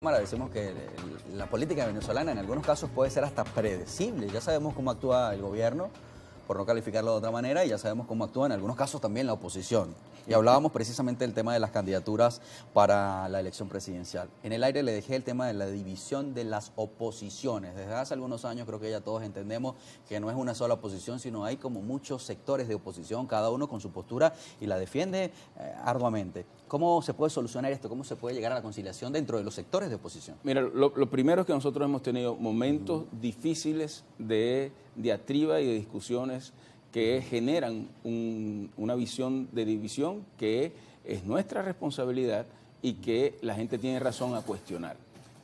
cámara decimos que la política venezolana en algunos casos puede ser hasta predecible. Ya sabemos cómo actúa el gobierno, por no calificarlo de otra manera, y ya sabemos cómo actúa en algunos casos también la oposición. Y hablábamos precisamente del tema de las candidaturas para la elección presidencial. En el aire le dejé el tema de la división de las oposiciones. Desde hace algunos años creo que ya todos entendemos que no es una sola oposición, sino hay como muchos sectores de oposición, cada uno con su postura y la defiende arduamente. ¿Cómo se puede solucionar esto? ¿Cómo se puede llegar a la conciliación dentro de los sectores de oposición? Mira, lo primero es que nosotros hemos tenido momentos difíciles de diatriba y de discusiones que generan una visión de división que es nuestra responsabilidad y que la gente tiene razón a cuestionar.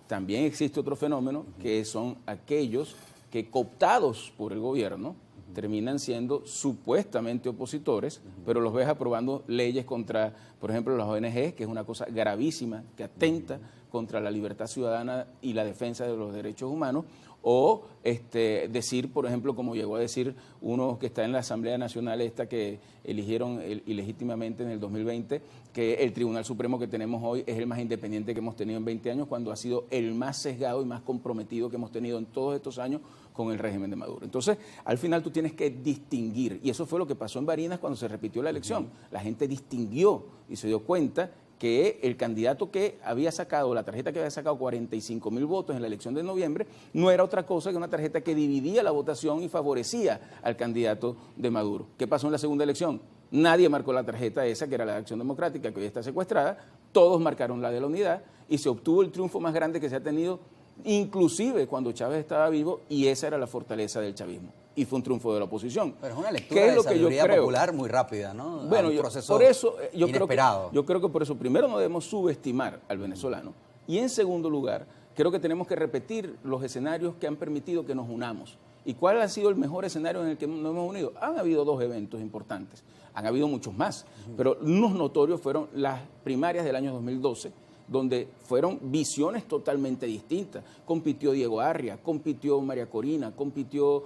También existe otro fenómeno que son aquellos que, cooptados por el gobierno, terminan siendo supuestamente opositores, pero los ves aprobando leyes contra, por ejemplo, las ONG, que es una cosa gravísima, que atenta contra la libertad ciudadana y la defensa de los derechos humanos, o decir, por ejemplo, como llegó a decir uno que está en la Asamblea Nacional esta que eligieron ilegítimamente en el 2020, que el Tribunal Supremo que tenemos hoy es el más independiente que hemos tenido en 20 años, cuando ha sido el más sesgado y más comprometido que hemos tenido en todos estos años con el régimen de Maduro. Entonces, al final tú tienes que distinguir, y eso fue lo que pasó en Barinas cuando se repitió la elección. La gente distinguió y se dio cuenta que el candidato que había sacado, la tarjeta que había sacado 45.000 votos en la elección de noviembre, no era otra cosa que una tarjeta que dividía la votación y favorecía al candidato de Maduro. ¿Qué pasó en la segunda elección? Nadie marcó la tarjeta esa, que era la de Acción Democrática, que hoy está secuestrada, todos marcaron la de la unidad y se obtuvo el triunfo más grande que se ha tenido, inclusive cuando Chávez estaba vivo, y esa era la fortaleza del chavismo. Y fue un triunfo de la oposición. Pero es una lectura de sabiduría popular muy rápida, ¿no? Bueno, proceso por eso yo inesperado. creo que por eso primero no debemos subestimar al venezolano, y en segundo lugar creo que tenemos que repetir los escenarios que han permitido que nos unamos. ¿Y cuál ha sido el mejor escenario en el que nos hemos unido? Han habido dos eventos importantes, han habido muchos más, pero unos notorios fueron las primarias del año 2012, donde fueron visiones totalmente distintas. Compitió Diego Arria, compitió María Corina, compitió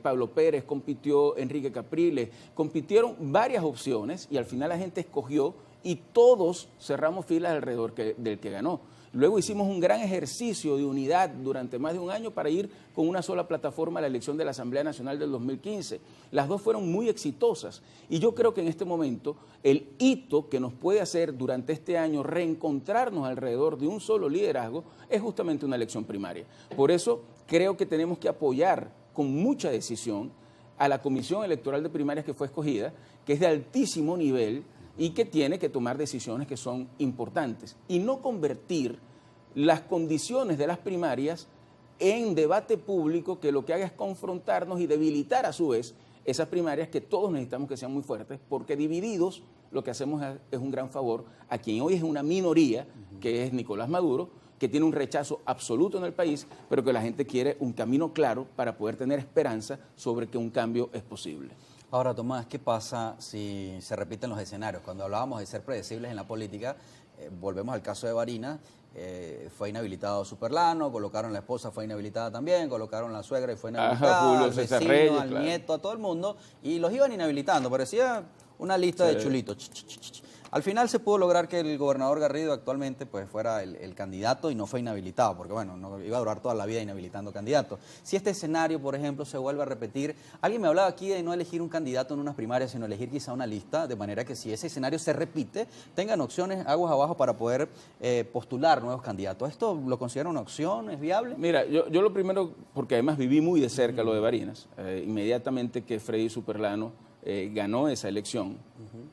Pablo Pérez, compitió Enrique Capriles, compitieron varias opciones y al final la gente escogió y todos cerramos filas alrededor del que ganó. Luego hicimos un gran ejercicio de unidad durante más de un año para ir con una sola plataforma a la elección de la Asamblea Nacional del 2015. Las dos fueron muy exitosas y yo creo que en este momento el hito que nos puede hacer durante este año reencontrarnos alrededor de un solo liderazgo es justamente una elección primaria. Por eso creo que tenemos que apoyar con mucha decisión a la Comisión Electoral de Primarias que fue escogida, que es de altísimo nivel, y que tiene que tomar decisiones que son importantes y no convertir las condiciones de las primarias en debate público que lo que haga es confrontarnos y debilitar a su vez esas primarias que todos necesitamos que sean muy fuertes, porque divididos lo que hacemos es un gran favor a quien hoy es una minoría, que es Nicolás Maduro, que tiene un rechazo absoluto en el país, pero que la gente quiere un camino claro para poder tener esperanza sobre que un cambio es posible. Ahora, Tomás, ¿qué pasa si se repiten los escenarios? Cuando hablábamos de ser predecibles en la política, volvemos al caso de Barinas, fue inhabilitado Superlano, colocaron la esposa, fue inhabilitada también, colocaron la suegra y fue inhabilitada, Julio al César vecino, Reyes, al claro, nieto, a todo el mundo, y los iban inhabilitando, parecía una lista de chulitos. Al final se pudo lograr que el gobernador Garrido actualmente pues fuera el candidato y no fue inhabilitado, porque bueno, no iba a durar toda la vida inhabilitando candidatos. Si este escenario, por ejemplo, se vuelve a repetir, alguien me hablaba aquí de no elegir un candidato en unas primarias, sino elegir quizá una lista, de manera que si ese escenario se repite, tengan opciones aguas abajo para poder postular nuevos candidatos. ¿Esto lo considera una opción? ¿Es viable? Mira, yo lo primero, porque además viví muy de cerca lo de Barinas, inmediatamente que Freddy Superlano ganó esa elección,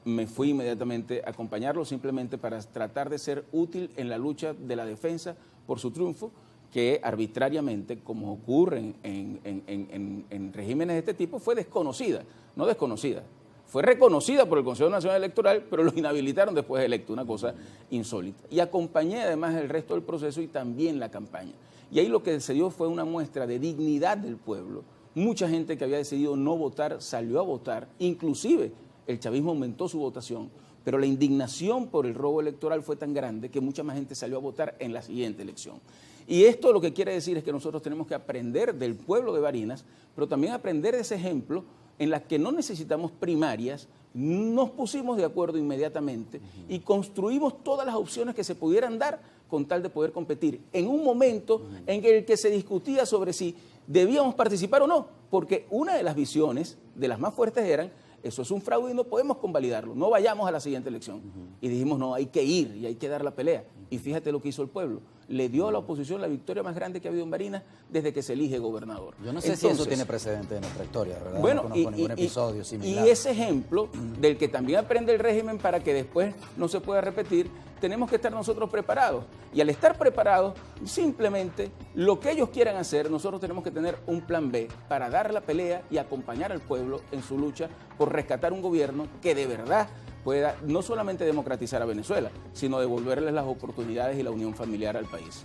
me fui inmediatamente a acompañarlo simplemente para tratar de ser útil en la lucha de la defensa por su triunfo, que arbitrariamente, como ocurre en regímenes de este tipo, fue desconocida, no desconocida, fue reconocida por el Consejo Nacional Electoral, pero lo inhabilitaron después de electo, una cosa insólita. Y acompañé además el resto del proceso y también la campaña. Y ahí lo que se dio fue una muestra de dignidad del pueblo. Mucha gente que había decidido no votar salió a votar, inclusive el chavismo aumentó su votación, pero la indignación por el robo electoral fue tan grande que mucha más gente salió a votar en la siguiente elección. Y esto lo que quiere decir es que nosotros tenemos que aprender del pueblo de Barinas, pero también aprender de ese ejemplo en la que no necesitamos primarias, nos pusimos de acuerdo inmediatamente y construimos todas las opciones que se pudieran dar con tal de poder competir en un momento en el que se discutía sobre si debíamos participar o no, porque una de las visiones, de las más fuertes, eran: eso es un fraude y no podemos convalidarlo, no vayamos a la siguiente elección. Y dijimos: no, hay que ir y hay que dar la pelea. Y fíjate lo que hizo el pueblo. Le dio a la oposición la victoria más grande que ha habido en Barinas desde que se elige gobernador. Yo no sé si eso tiene precedente en nuestra historia, ¿verdad? Bueno, no conozco ningún episodio similar. Y ese ejemplo, del que también aprende el régimen para que después no se pueda repetir, tenemos que estar nosotros preparados. Y al estar preparados, simplemente lo que ellos quieran hacer, nosotros tenemos que tener un plan B para dar la pelea y acompañar al pueblo en su lucha por rescatar un gobierno que de verdad pueda no solamente democratizar a Venezuela, sino devolverles las oportunidades y la unión familiar al país.